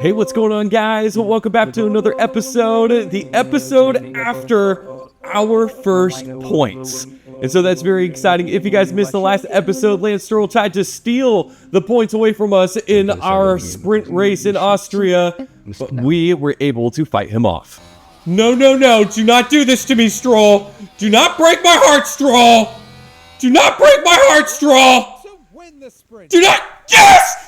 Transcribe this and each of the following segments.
Hey, what's going on, guys? Welcome back to another episode, the episode after our first points. And so that's very exciting. If you guys missed the last episode, Lance Stroll tried to steal the points away from us in our sprint race in Austria, but we were able to fight him off. No, do not do this to me, Stroll. Do not break my heart, Stroll. Do not break my heart, Stroll. Do not, yes!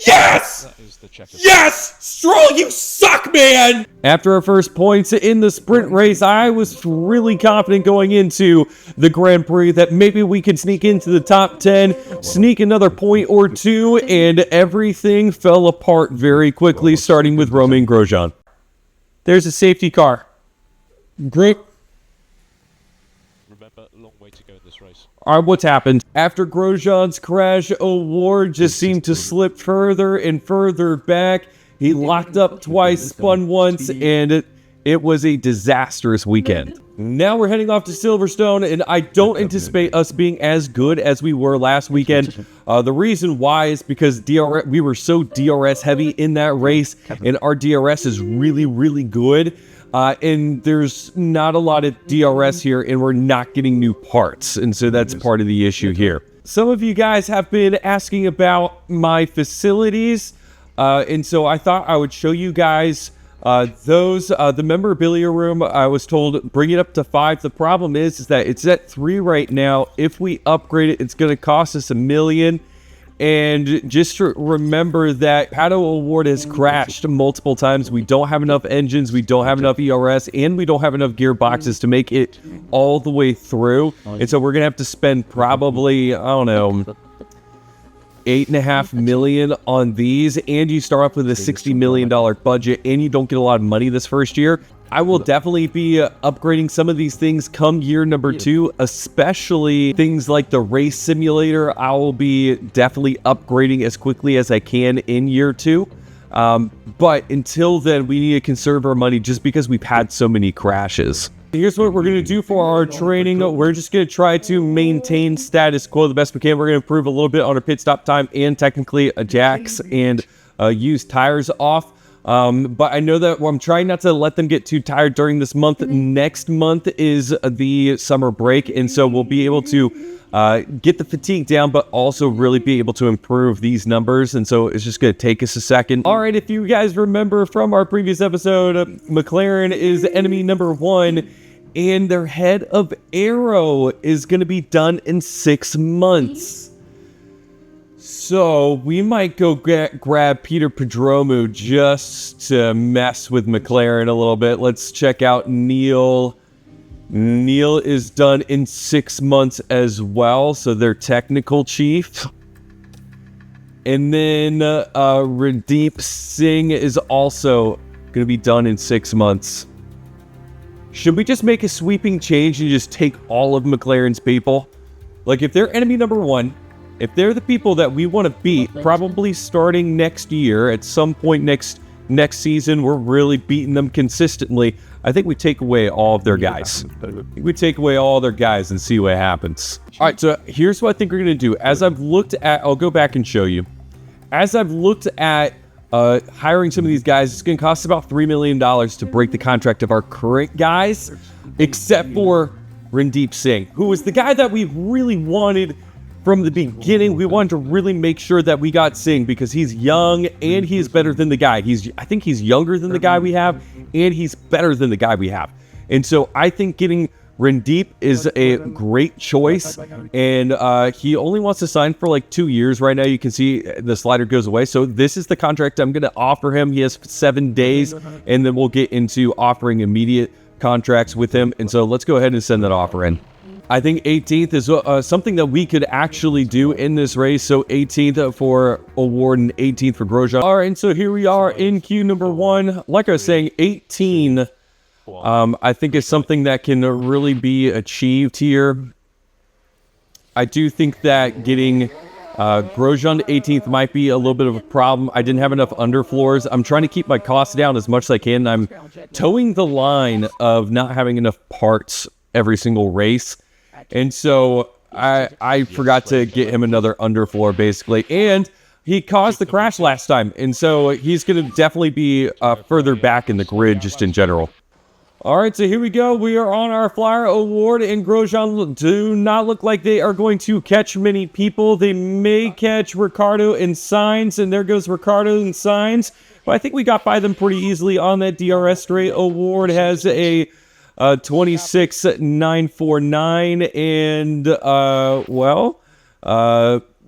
Yes! Stroll, you suck, man! After our first points in the sprint race, I was really confident going into the Grand Prix that maybe we could sneak into the top 10, sneak another point or two, and everything fell apart very quickly, starting with Romain Grosjean. There's a safety car. Great. Remember, a long way to go in this race. Alright, what's happened? After Grosjean's crash, O'Ward just seemed to slip further and further back. He locked up twice, spun once, and it was a disastrous weekend. Now we're heading off to Silverstone, and I don't anticipate us being as good as we were last weekend. The reason why is because we were so DRS heavy in that race, and our DRS is really, really good. And there's not a lot of DRS here, and we're not getting new parts. And so that's part of the issue here. Some of you guys have been asking about my facilities. And so I thought I would show you guys the memorabilia room. I was told bring it up to 5. The problem is that it's at 3 right now. If we upgrade it, it's going to cost us $1 million. And just to remember that Pato O'Ward has crashed multiple times. We don't have enough engines, we don't have enough ERS, and we don't have enough gearboxes to make it all the way through. And so we're going to have to spend probably, I don't know, $8.5 million on these. And you start off with a $60 million budget, and you don't get a lot of money this first year. I will definitely be upgrading some of these things come year number 2, especially things like the race simulator. I will be definitely upgrading as quickly as I can in year 2. But until then, we need to conserve our money just because we've had so many crashes. Here's what we're going to do for our training. We're just going to try to maintain status quo the best we can. We're going to improve a little bit on our pit stop time and technically jacks and use tires off. But I know that I'm trying not to let them get too tired during this month. Next month is the summer break, and so we'll be able to get the fatigue down, but also really be able to improve these numbers. And so it's just going to take us a second. All right, if you guys remember from our previous episode, McLaren is enemy number 1, and their head of aero is going to be done in 6 months. So we might go grab Peter Pedromu just to mess with McLaren a little bit. Let's check out Neil. Neil is done in 6 months as well, so they're technical chief. And then Randeep Singh is also going to be done in 6 months. Should we just make a sweeping change and just take all of McLaren's people? Like, if they're enemy number 1, if they're the people that we want to beat, probably starting next year, at some point next season, we're really beating them consistently. I think we take away all of their guys. We take away all their guys and see what happens. All right, so here's what I think we're going to do. As I've looked at, I'll go back and show you. As I've looked at hiring some of these guys, it's going to cost about $3 million to break the contract of our current guys, except for Randeep Singh, who was the guy that we really wanted. From the beginning, we wanted to really make sure that we got Singh because he's young and he is better than the guy. I think he's younger than the guy we have, and he's better than the guy we have. And so I think getting Randeep is a great choice. And he only wants to sign for like 2 years. Right now, you can see the slider goes away. So this is the contract I'm going to offer him. He has 7 days, and then we'll get into offering immediate contracts with him. And so let's go ahead and send that offer in. I think 18th is something that we could actually do in this race. So 18th for O'Ward and 18th for Grosjean. All right, and so here we are in queue number 1. Like I was saying, 18, I think is something that can really be achieved here. I do think that getting Grosjean to 18th might be a little bit of a problem. I didn't have enough underfloors. I'm trying to keep my costs down as much as I can. I'm towing the line of not having enough parts every single race. And so I forgot to get him another underfloor, basically. And he caused the crash last time, and so he's going to definitely be further back in the grid just in general. All right, so here we go. We are on our Flyer Award, and Grosjean do not look like they are going to catch many people. They may catch Ricciardo and Sainz, and there goes Ricciardo and Sainz. But I think we got by them pretty easily on that DRS straight. Award has a 26.949, and,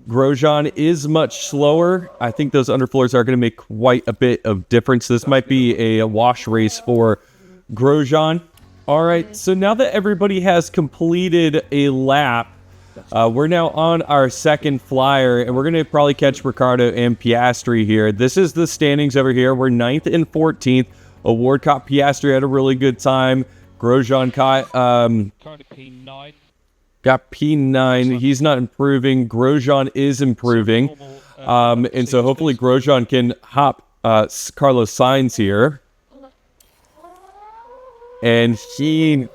Grosjean is much slower. I think those underfloors are going to make quite a bit of difference. This might be a wash race for Grosjean. All right, so now that everybody has completed a lap, we're now on our second flyer, and we're going to probably catch Ricciardo and Piastri here. This is the standings over here. We're 9th and 14th. Award caught Piastri had a really good time. Grosjean caught P9. got P9. He's not improving. Grosjean is improving. And so hopefully Grosjean can hop Carlos Sainz here. And he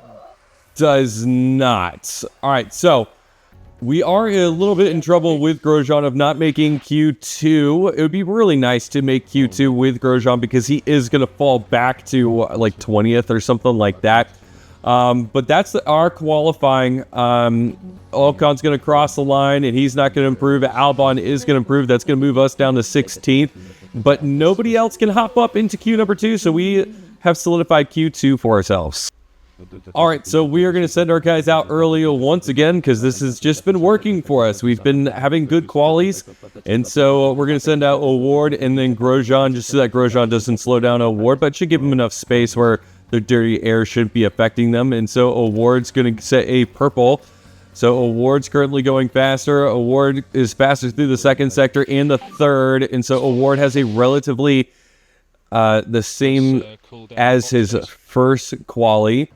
does not. All right, so we are a little bit in trouble with Grosjean of not making Q2. It would be really nice to make Q2 with Grosjean because he is going to fall back to like 20th or something like that. But that's our qualifying. Alcon's going to cross the line, and he's not going to improve. Albon is going to improve. That's going to move us down to 16th. But nobody else can hop up into Q number 2, so we have solidified Q2 for ourselves. All right, so we are going to send our guys out early once again because this has just been working for us. We've been having good qualies, and so we're going to send out Award and then Grosjean just so that Grosjean doesn't slow down Award, but should give him enough space where the dirty air shouldn't be affecting them. And so Award's going to set a purple. So Award's currently going faster. Award is faster through the second sector and the third, and so Award has a relatively the same as his first quali.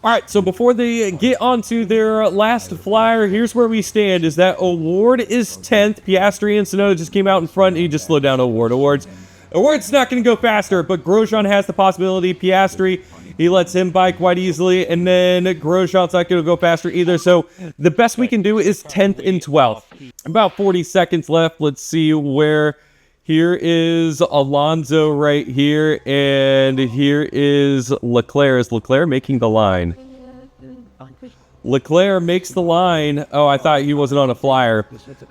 All right, so before they get onto their last flyer, here's where we stand, is that Award is 10th. Piastri and Tsunoda just came out in front, and he just slowed down Award's not going to go faster, but Grosjean has the possibility. Piastri, he lets him by quite easily, and then Grosjean's not going to go faster either, so the best we can do is 10th and 12th. About 40 seconds left. Let's see where... Here is Alonso right here, and here is Leclerc. Is Leclerc making the line? Leclerc makes the line. Oh, I thought he wasn't on a flyer.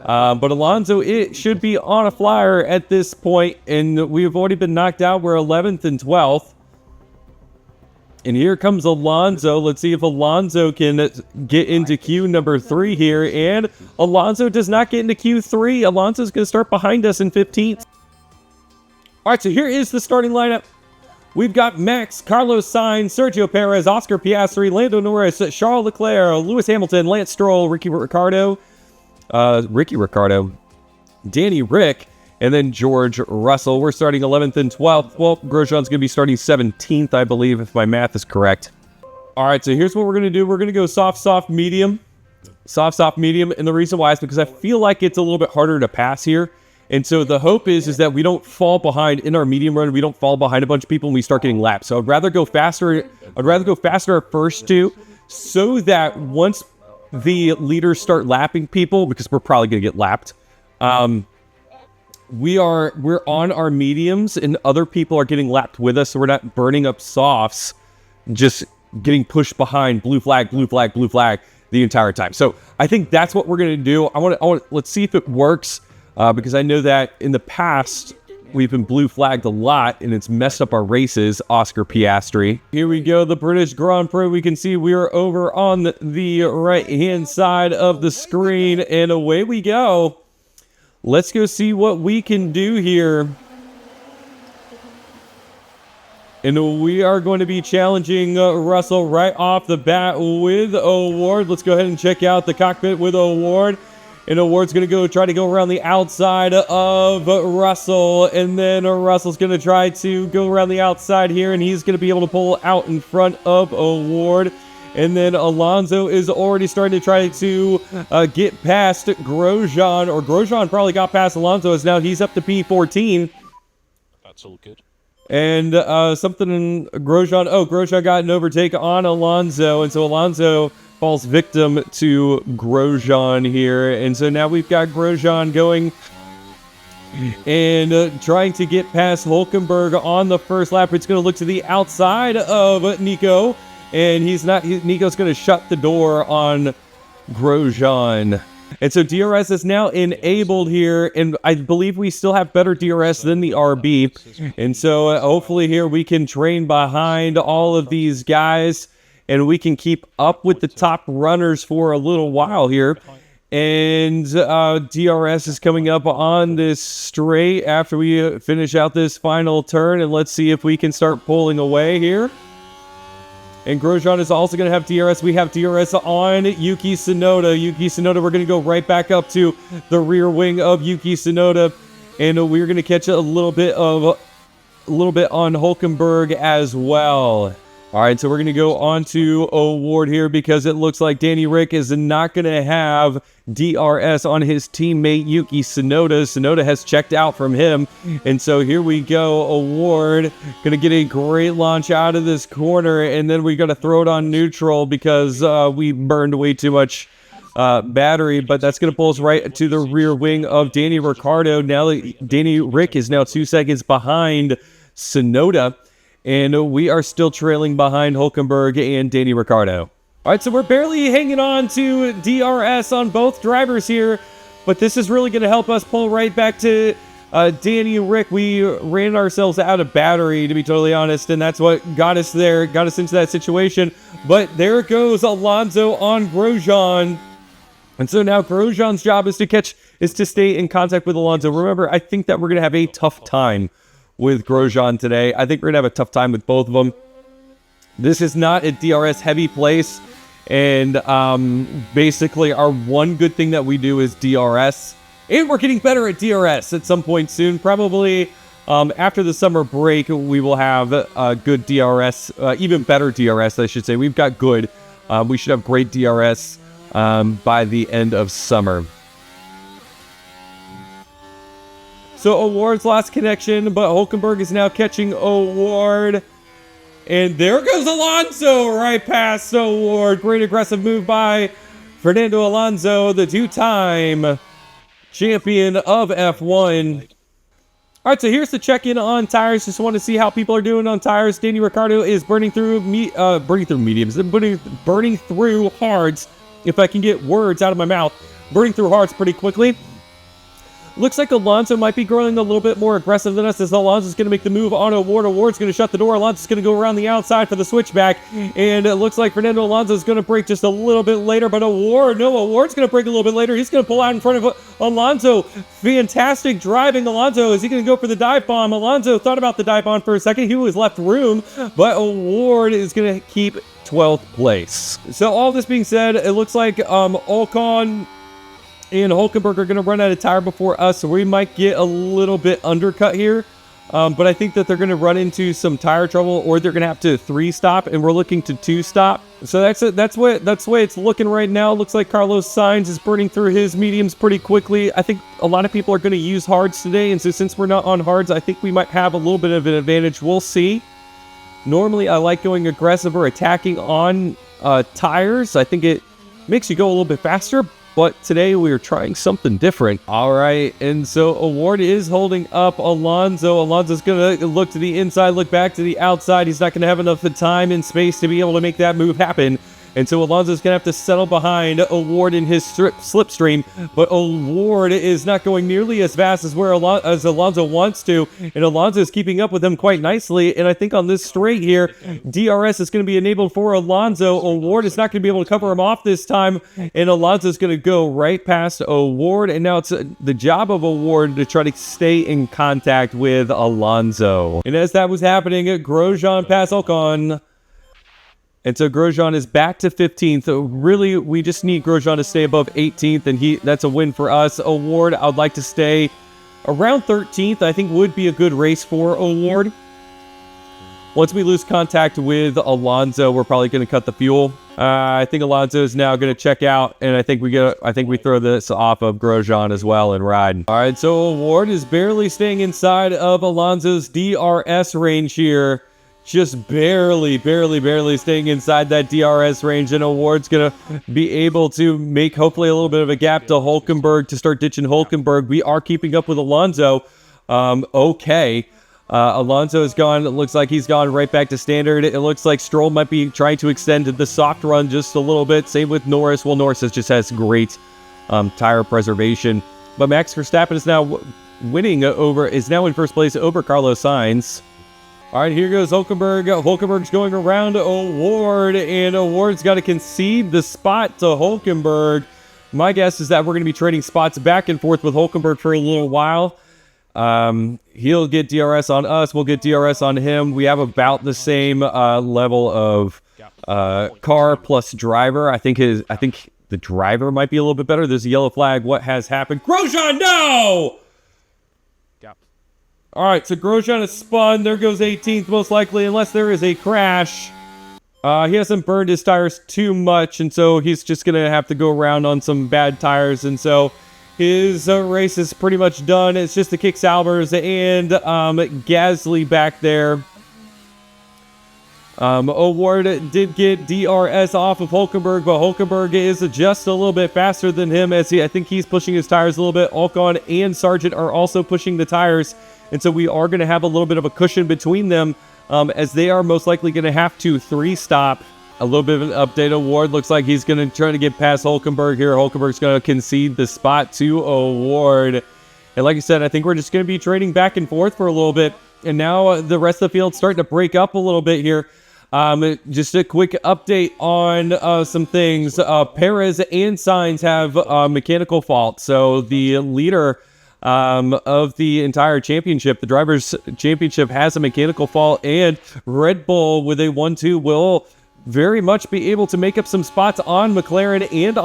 But Alonso, it should be on a flyer at this point, and we've already been knocked out. We're 11th and 12th. And here comes Alonso. Let's see if Alonso can get into Q number 3 here. And Alonso does not get into Q3. Alonso's going to start behind us in 15th. All right, so here is the starting lineup. We've got Max, Carlos Sainz, Sergio Perez, Oscar Piastri, Lando Norris, Charles Leclerc, Lewis Hamilton, Lance Stroll, Ricky Ricardo, Danny Rick, and then George Russell. We're starting 11th and 12th. Well, Grosjean's going to be starting 17th, I believe, if my math is correct. All right, so here's what we're going to do. We're going to go soft, medium. Soft, medium. And the reason why is because I feel like it's a little bit harder to pass here. And so the hope is that we don't fall behind in our medium run. We don't fall behind a bunch of people and we start getting lapped. So I'd rather go faster. I'd rather go faster our first two so that once the leaders start lapping people, because we're probably going to get lapped, we're on our mediums and other people are getting lapped with us, so we're not burning up softs, just getting pushed behind blue flag the entire time. So I think that's what we're going to do. Let's see if it works, because I know that in the past we've been blue flagged a lot and it's messed up our races. Oscar Piastri. Here we go, the British Grand Prix. We can see we are over on the right hand side of the screen, and away we go. Let's go see what we can do here. And we are going to be challenging Russell right off the bat with Award. Let's go ahead and check out the cockpit with Award. And Award's going to try to go around the outside of Russell. And then Russell's going to try to go around the outside here. And he's going to be able to pull out in front of Award. And then Alonso is already starting to try to get past Grosjean. Or Grosjean probably got past Alonso, as now he's up to P14. That's all good. And something in Grosjean. Oh, Grosjean got an overtake on Alonso. And so Alonso falls victim to Grosjean here. And so now we've got Grosjean going and trying to get past Hulkenberg on the first lap. It's going to look to the outside of Nico, and Nico's going to shut the door on Grosjean. And so DRS is now enabled here, and I believe we still have better DRS than the RB. And so hopefully here we can train behind all of these guys, and we can keep up with the top runners for a little while here. And DRS is coming up on this straight after we finish out this final turn, and let's see if we can start pulling away here. And Grosjean is also going to have DRS. We have DRS on Yuki Tsunoda. Yuki Tsunoda, we're going to go right back up to the rear wing of Yuki Tsunoda. And we're going to catch a little bit on Hulkenberg as well. All right, so we're going to go on to Award here because it looks like Danny Rick is not going to have DRS on his teammate Yuki Tsunoda. Tsunoda has checked out from him. And so here we go. Award going to get a great launch out of this corner. And then we got to throw it on neutral because we burned way too much battery. But that's going to pull us right to the rear wing of Danny Ricciardo. Now Danny Rick is now 2 seconds behind Tsunoda. And we are still trailing behind Hulkenberg and Danny Ricciardo. All right, so we're barely hanging on to DRS on both drivers here, but this is really going to help us pull right back to Danny Rick. We ran ourselves out of battery, to be totally honest, and that's what got us there, got us into that situation. But there goes Alonso on Grosjean. And so now Grosjean's job is to stay in contact with Alonso. Remember, I think that we're going to have a tough time with Grosjean today. I think we're going to have a tough time with both of them. This is not a DRS heavy place. And basically our one good thing that we do is DRS. And we're getting better at DRS at some point soon. Probably after the summer break, we will have good DRS, even better DRS, I should say. We've got good. We should have great DRS by the end of summer. So Award's lost connection, but Hulkenberg is now catching Award. And there goes Alonso right past Award. Great aggressive move by Fernando Alonso, the two-time champion of F1. All right, so here's the check-in on tires. Just want to see how people are doing on tires. Danny Ricciardo is burning through mediums, burning through hards. If I can get words out of my mouth, burning through hards pretty quickly. Looks like Alonso might be growing a little bit more aggressive than us as Alonso's going to make the move on Award. Award's going to shut the door. Alonso's going to go around the outside for the switchback. And it looks like Fernando Alonso's going to brake just a little bit later. But Award's going to brake a little bit later. He's going to pull out in front of Alonso. Fantastic driving, Alonso. Is he going to go for the dive bomb? Alonso thought about the dive bomb for a second. He was left room. But Award is going to keep 12th place. So all this being said, it looks like Ocon and Hulkenberg are going to run out of tire before us, so we might get a little bit undercut here. But I think that they're going to run into some tire trouble, or they're going to have to 3-stop, and we're looking to 2-stop. So that's it. That's the way it's looking right now. Looks like Carlos Sainz is burning through his mediums pretty quickly. I think a lot of people are going to use hards today, and so since we're not on hards, I think we might have a little bit of an advantage. We'll see. Normally, I like going aggressive or attacking on tires. I think it makes you go a little bit faster. But today we are trying something different. All right, and so Award is holding up Alonso. Alonso's going to look to the inside, look back to the outside. He's not going to have enough time and space to be able to make that move happen. And so Alonso's going to have to settle behind Award in his slipstream. But Award is not going nearly as fast as as Alonso wants to. And Alonso is keeping up with him quite nicely. And I think on this straight here, DRS is going to be enabled for Alonso. Award is not going to be able to cover him off this time. And Alonso is going to go right past Award. And now it's the job of Award to try to stay in contact with Alonso. And as that was happening, Grosjean passed Ocon. And so Grosjean is back to 15th. Really, we just need Grosjean to stay above 18th, and that's a win for us. Award, I'd like to stay around 13th. I think would be a good race for Award. Once we lose contact with Alonso, we're probably going to cut the fuel. I think Alonso is now going to check out, and I think we throw this off of Grosjean as well and ride. All right, so Award is barely staying inside of Alonso's DRS range here. just barely staying inside that DRS range, and Award's going to be able to make hopefully a little bit of a gap to Hulkenberg to start ditching Hulkenberg. We are keeping up with Alonso. Okay. Alonso is gone. It looks like he's gone right back to standard. It looks like Stroll might be trying to extend the soft run just a little bit. Same with Norris. Well, Norris just has great tire preservation. But Max Verstappen is now is now in first place over Carlos Sainz. All right, here goes Hulkenberg. Hulkenberg's going around Award, and Award's got to concede the spot to Hulkenberg. My guess is that we're going to be trading spots back and forth with Hulkenberg for a little while. He'll get DRS on us. We'll get DRS on him. We have about the same level of car plus driver. I think the driver might be a little bit better. There's a yellow flag. What has happened? Grosjean, no! All right, so Grosjean has spun. There goes 18th, most likely, unless there is a crash. He hasn't burned his tires too much, and so he's just going to have to go around on some bad tires. And so his race is pretty much done. It's just the Kick Salvers and Gasly back there. Award did get DRS off of Hulkenberg, but Hulkenberg is just a little bit faster than him. I think he's pushing his tires a little bit. Ocon and Sargent are also pushing the tires. And so we are going to have a little bit of a cushion between them as they are most likely going to have to 3-stop. A little bit of an update. Award looks like he's going to try to get past Hulkenberg here. Hulkenberg's going to concede the spot to Award. And like I said, I think we're just going to be trading back and forth for a little bit. And now the rest of the field's starting to break up a little bit here. Just a quick update on some things. Perez and Sainz have mechanical fault. So the leader of the entire championship, the Drivers' Championship, has a mechanical fault, and Red Bull with a 1-2 will very much be able to make up some spots on McLaren and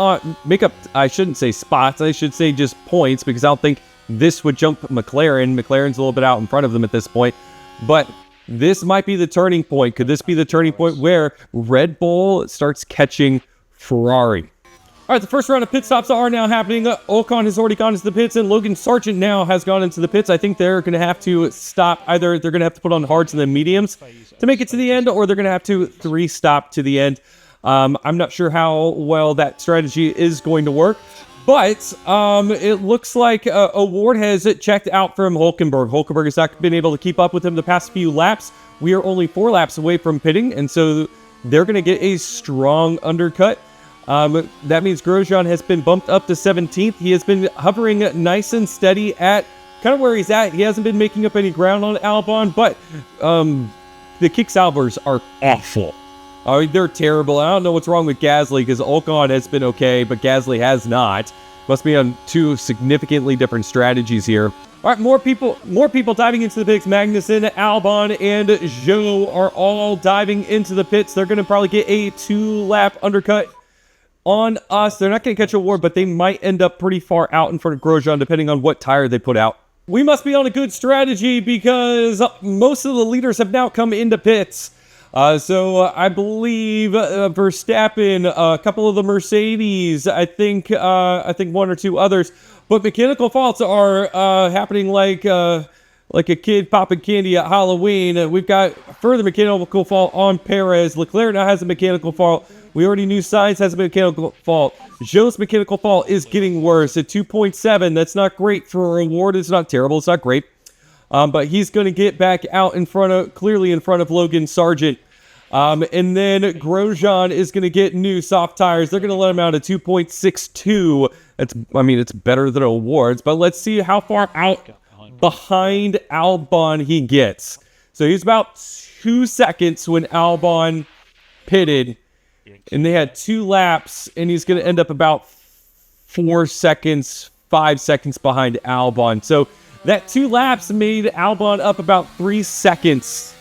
I shouldn't say spots, I should say just points, because I don't think this would jump McLaren. McLaren's a little bit out in front of them at this point, but this might be the turning point. Could this be the turning point where Red Bull starts catching Ferrari? All right, the first round of pit stops are now happening. Ocon has already gone into the pits, and Logan Sargent now has gone into the pits. I think they're going to have to stop. Either they're going to have to put on hards and then mediums to make it to the end, or they're going to have to 3-stop to the end. I'm not sure how well that strategy is going to work, but it looks like Award has checked out from Hulkenberg. Hulkenberg has not been able to keep up with him the past few laps. We are only 4 laps away from pitting, and so they're going to get a strong undercut. That means Grosjean has been bumped up to 17th. He has been hovering nice and steady at kind of where he's at. He hasn't been making up any ground on Albon, but the Kick Salvers are awful. I mean, they're terrible. I don't know what's wrong with Gasly, because Ocon has been okay, but Gasly has not. Must be on 2 significantly different strategies here. All right, more people diving into the pits. Magnussen, Albon, and Zhou are all diving into the pits. They're going to probably get a 2-lap undercut on us. They're not going to catch Award, but they might end up pretty far out in front of Grosjean, depending on what tire they put out. We must be on a good strategy, because most of the leaders have now come into pits. So I believe Verstappen, a couple of the Mercedes, I think 1 or 2 others. But mechanical faults are happening like a kid popping candy at Halloween. We've got further mechanical fault on Perez. Leclerc now has a mechanical fault. We already knew Sainz has a mechanical fault. Zhou's mechanical fault is getting worse at 2.7. That's not great for Award. It's not terrible. It's not great. But he's going to get back out clearly in front of Logan Sargent. And then Grosjean is going to get new soft tires. They're going to let him out at 2.62. It's better than Award's, but let's see how far out behind Albon he gets. So he's about 2 seconds when Albon pitted, and they had 2 laps, and he's going to end up about 4 seconds, 5 seconds behind Albon. So that 2 laps made Albon up about 3 seconds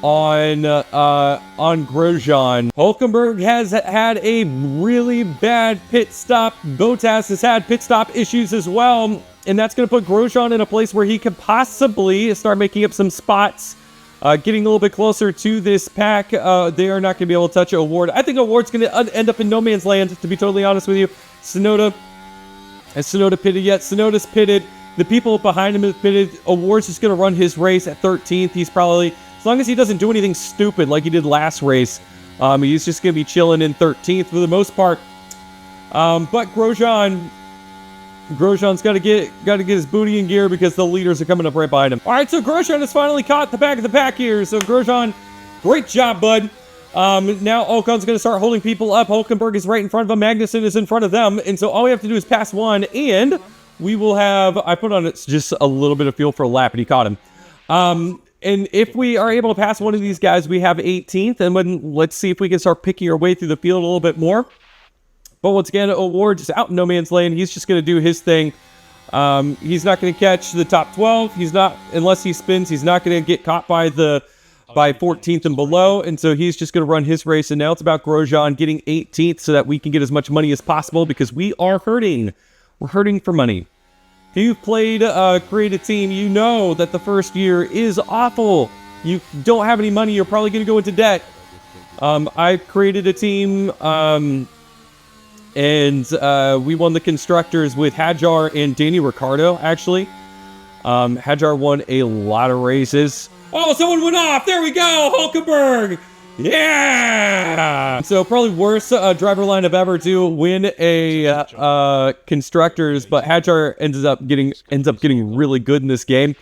on Grosjean. Hulkenberg has had a really bad pit stop. Bottas has had pit stop issues as well, and that's going to put Grosjean in a place where he could possibly start making up some spots. Getting a little bit closer to this pack. They are not going to be able to touch Award. I think Award's going to end up in no man's land, to be totally honest with you. Tsunoda. Has Tsunoda pitted yet? Tsunoda's pitted. The people behind him have pitted. Award's just going to run his race at 13th. He's probably As long as he doesn't do anything stupid like he did last race, he's just going to be chilling in 13th for the most part. But Grosjean's got to get his booty in gear because the leaders are coming up right behind him. All right, so Grosjean has finally caught the back of the pack here. So Grosjean, great job, bud. Now Ocon's going to start holding people up. Hulkenberg is right in front of him. Magnussen is in front of them. And so all we have to do is pass one, and we will have, I put on it just a little bit of fuel for a lap, and he caught him. And if we are able to pass one of these guys, we have 18th, and let's see if we can start picking our way through the field a little bit more. But once again, O'Ward just out in no man's land. He's just going to do his thing. He's not going to catch the top 12. He's not, unless he spins, he's not going to get caught by 14th and below. And so he's just going to run his race. And now it's about Grosjean getting 18th so that we can get as much money as possible because we are hurting. We're hurting for money. If you've played Create a Team, you know that the first year is awful. You don't have any money. You're probably going to go into debt. I created a team, and we won the Constructors with Hadjar and Danny Ricciardo, actually. Hadjar won a lot of races. Oh, someone went off. There we go. Hulkenberg. Yeah. So probably worst driver lineup ever to win a Constructors, but Hadjar ends up getting really good in this game.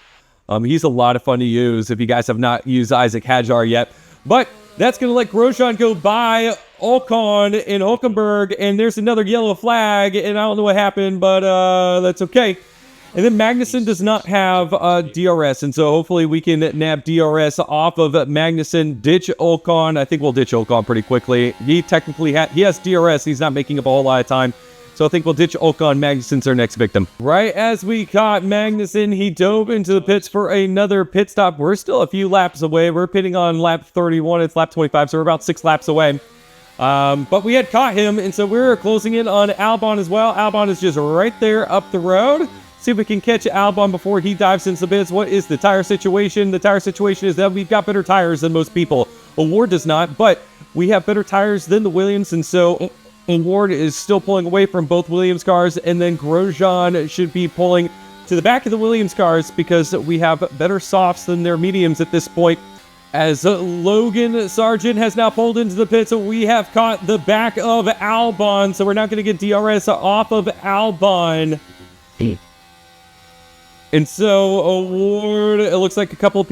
He's a lot of fun to use if you guys have not used Isaac Hadjar yet. But that's going to let Grosjean go by Ocon and Hulkenberg, and there's another yellow flag, and I don't know what happened, but that's okay. And then Magnussen does not have DRS, and so hopefully we can nab DRS off of Magnussen, ditch Ocon. I think we'll ditch Ocon pretty quickly. He technically has DRS. He's not making up a whole lot of time. So I think we'll ditch Ocon. Magnussen's our next victim. Right as we caught Magnussen, he dove into the pits for another pit stop. We're still a few laps away. We're pitting on lap 31. It's lap 25, so we're about 6 laps away. But we had caught him, and so we're closing in on Albon as well. Albon is just right there up the road. See if we can catch Albon before he dives into the pits. What is the tire situation? The tire situation is that we've got better tires than most people. Award does not, but we have better tires than the Williams, and so Award is still pulling away from both Williams cars, and then Grosjean should be pulling to the back of the Williams cars because we have better softs than their mediums at this point. As Logan Sargent has now pulled into the pits, so we have caught the back of Albon, so we're not going to get DRS off of Albon. And so Award, it looks like a couple of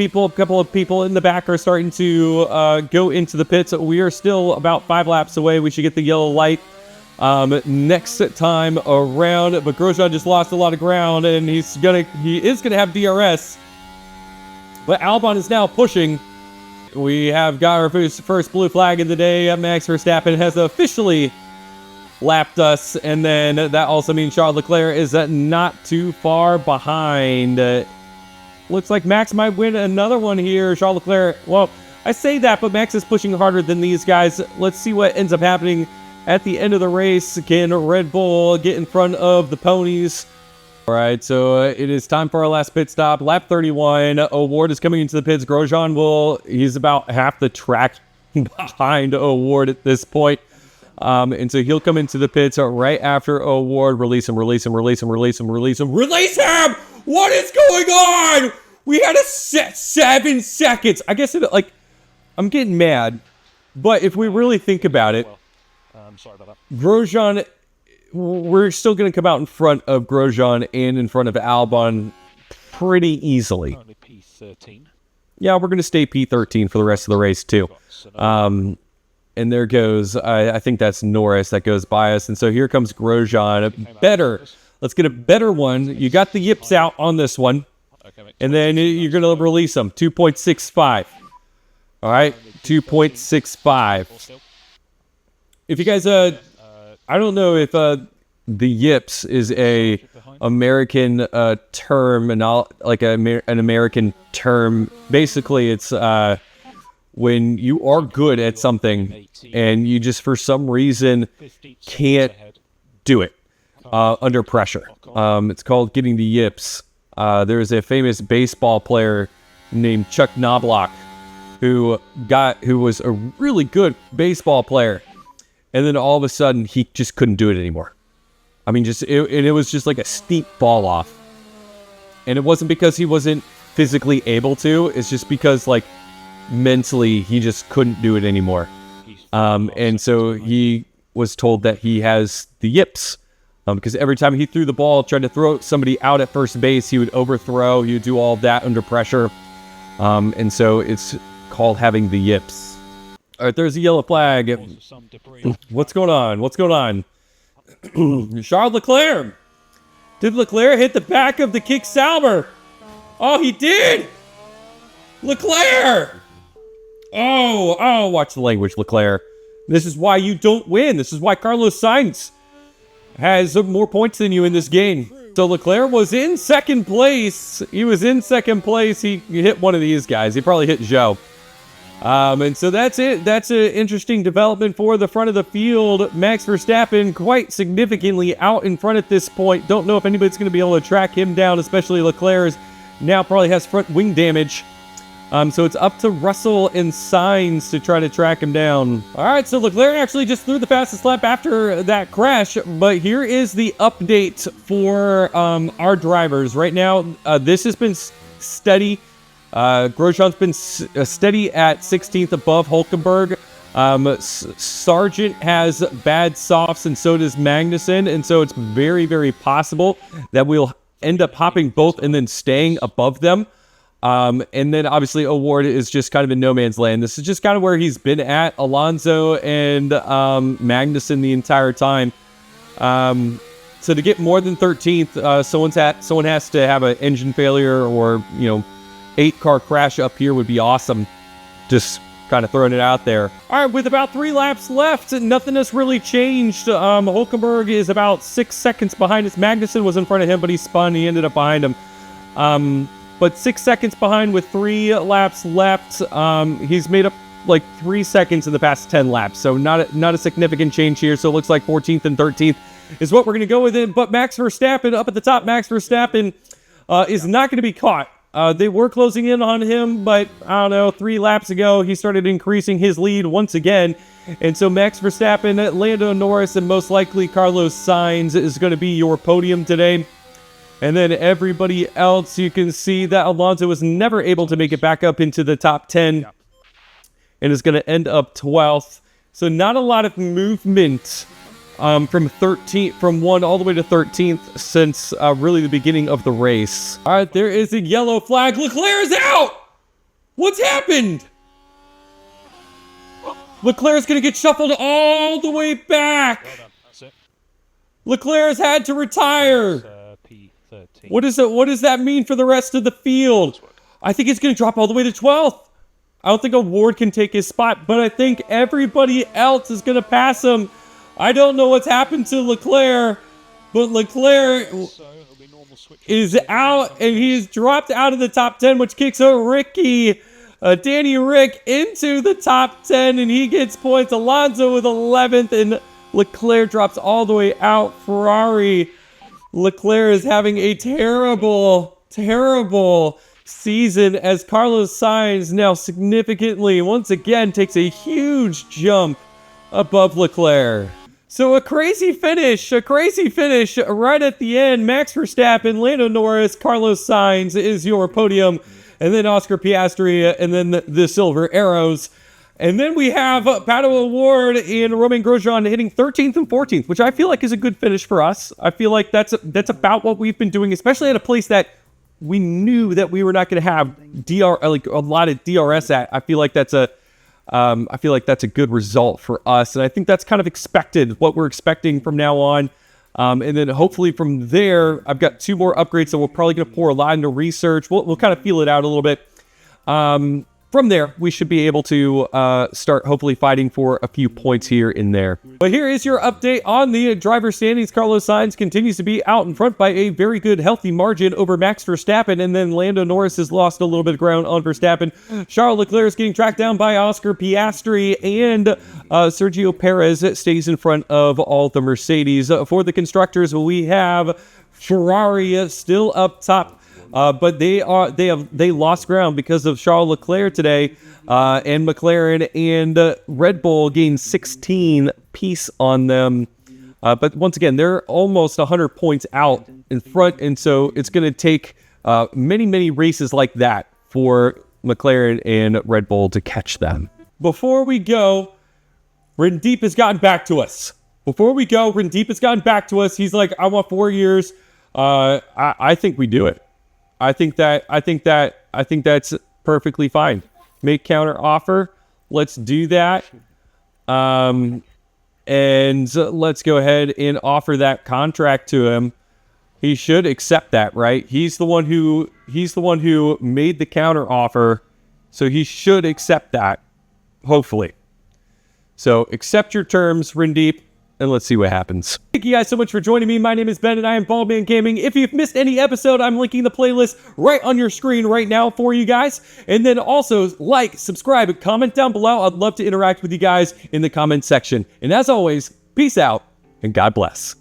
people in the back are starting to go into the pits. We are still about 5 laps away. We should get the yellow light next time around. But Grosjean just lost a lot of ground, and he is gonna have DRS. But Albon is now pushing. We have got our first blue flag of the day. Max Verstappen has officially lapped us, and then that also means Charles Leclerc is not too far behind. Looks like Max might win another one here. Charles Leclerc, well, I say that, but Max is pushing harder than these guys. Let's see what ends up happening at the end of the race. Can Red Bull get in front of the ponies? All right, so it is time for our last pit stop. Lap 31. Award is coming into the pits. Grosjean he's about half the track behind Award at this point. And so he'll come into the pits right after Award. Release him. What is going on? We had a 7 seconds. I guess I'm getting mad. But if we really think about it, sorry about that. Grosjean, we're still going to come out in front of Grosjean and in front of Albon pretty easily. Only P13. Yeah, we're going to stay P13 for the rest of the race too. And there goes, I think that's Norris that goes by us. And so here comes Grosjean. Let's get a better one. You got the yips out on this one. And then you're going to release them. 2.65. All right, 2.65. If you guys, I don't know if the yips is a American term, and like an American term. Basically, it's when you are good at something and you just for some reason can't do it under pressure. It's called getting the yips. There's a famous baseball player named Chuck Knobloch who was a really good baseball player, and then all of a sudden he just couldn't do it anymore. I mean, it was just like a steep fall off, and it wasn't because he wasn't physically able to. It's just because like mentally he just couldn't do it anymore. And so he was told that he has the yips. Because every time he threw the ball, tried to throw somebody out at first base, he would overthrow, he would do all of that under pressure. And so it's called having the yips. All right, there's a yellow flag. What's going on? What's going on? Charles Leclerc. Did Leclerc hit the back of the kick Sauber? Oh, he did! Leclerc! Oh, watch the language, Leclerc. This is why you don't win. This is why Carlos Sainz has more points than you in this game. So Leclerc was in second place. He was in second place. He hit one of these guys. He probably hit Joe. And so that's it. That's an interesting development for the front of the field. Max Verstappen quite significantly out in front at this point. Don't know if anybody's going to be able to track him down, especially Leclerc now probably has front wing damage. So it's up to Russell and Sainz to try to track him down. All right, so Leclerc actually just threw the fastest lap after that crash, but here is the update for our drivers. Right now, this has been steady. Grosjean's been steady at 16th above Hulkenberg. Sargent has bad softs, and so does Magnussen, and so it's very, very possible that we'll end up hopping both and then staying above them. And then obviously Award is just kind of in no man's land. This is just kind of where he's been at, Alonso and Magnussen the entire time. So to get more than 13th, someone has to have an engine failure or 8-car crash up here would be awesome. Just kind of throwing it out there. All right, with about 3 laps left, nothing has really changed. Hulkenberg is about 6 seconds behind us. Magnussen was in front of him, but he spun. He ended up behind him. But 6 seconds behind with 3 laps left. He's made up like 3 seconds in the past 10 laps. So not a significant change here. So it looks like 14th and 13th is what we're going to go with it. But Max Verstappen up at the top. Max Verstappen is not going to be caught. They were closing in on him, but I don't know, 3 laps ago, he started increasing his lead once again. And so Max Verstappen, Lando Norris, and most likely Carlos Sainz is going to be your podium today. And then everybody else, you can see that Alonso was never able to make it back up into the top 10 and is going to end up 12th. So not a lot of movement from 1 all the way to 13th since really the beginning of the race. All right, there is a yellow flag. Leclerc is out! What's happened? Leclerc's going to get shuffled all the way back. Well done. That's it. Leclerc has had to retire. P13. What does that mean for the rest of the field? I think it's going to drop all the way to 12th. I don't think Award can take his spot, but I think everybody else is going to pass him. I don't know what's happened to Leclerc, but Leclerc is out, and he's dropped out of the top 10, which kicks Danny Rick into the top 10, and he gets points. Alonso with 11th, and Leclerc drops all the way out. Ferrari, Leclerc is having a terrible, terrible season as Carlos Sainz now significantly, once again, takes a huge jump above Leclerc. So a crazy finish right at the end. Max Verstappen, Lando Norris, Carlos Sainz is your podium, and then Oscar Piastri, and then the Silver Arrows. And then we have Pato O'Ward and Romain Grosjean hitting 13th and 14th, which I feel like is a good finish for us. I feel like that's about what we've been doing, especially at a place that we knew that we were not going to have a lot of DRS at. I feel like that's a good result for us, and I think that's kind of expected, what we're expecting from now on. And then hopefully from there, I've got 2 more upgrades, so we're probably going to pour a lot into research. We'll kind of feel it out a little bit. From there, we should be able to start hopefully fighting for a few points here and there. But here is your update on the driver standings. Carlos Sainz continues to be out in front by a very good, healthy margin over Max Verstappen, and then Lando Norris has lost a little bit of ground on Verstappen. Charles Leclerc is getting tracked down by Oscar Piastri, and Sergio Perez stays in front of all the Mercedes. For the constructors, we have Ferrari still up top. But they lost ground because of Charles Leclerc today, and McLaren and Red Bull gained 16 piece on them. But once again, they're almost 100 points out in front, and so it's going to take many races like that for McLaren and Red Bull to catch them. Before we go, Rindeep has gotten back to us. He's like, I want 4 years. I think we do it. I think that's perfectly fine. Make counter offer. Let's do that. And let's go ahead and offer that contract to him. He should accept that, right? He's the one who made the counter offer, so he should accept that, hopefully. So accept your terms, Rindeep, and let's see what happens. Thank you guys so much for joining me. My name is Ben, and I am Baldman Gaming. If you've missed any episode, I'm linking the playlist right on your screen right now for you guys. And then also like, subscribe, and comment down below. I'd love to interact with you guys in the comment section. And as always, peace out, and God bless.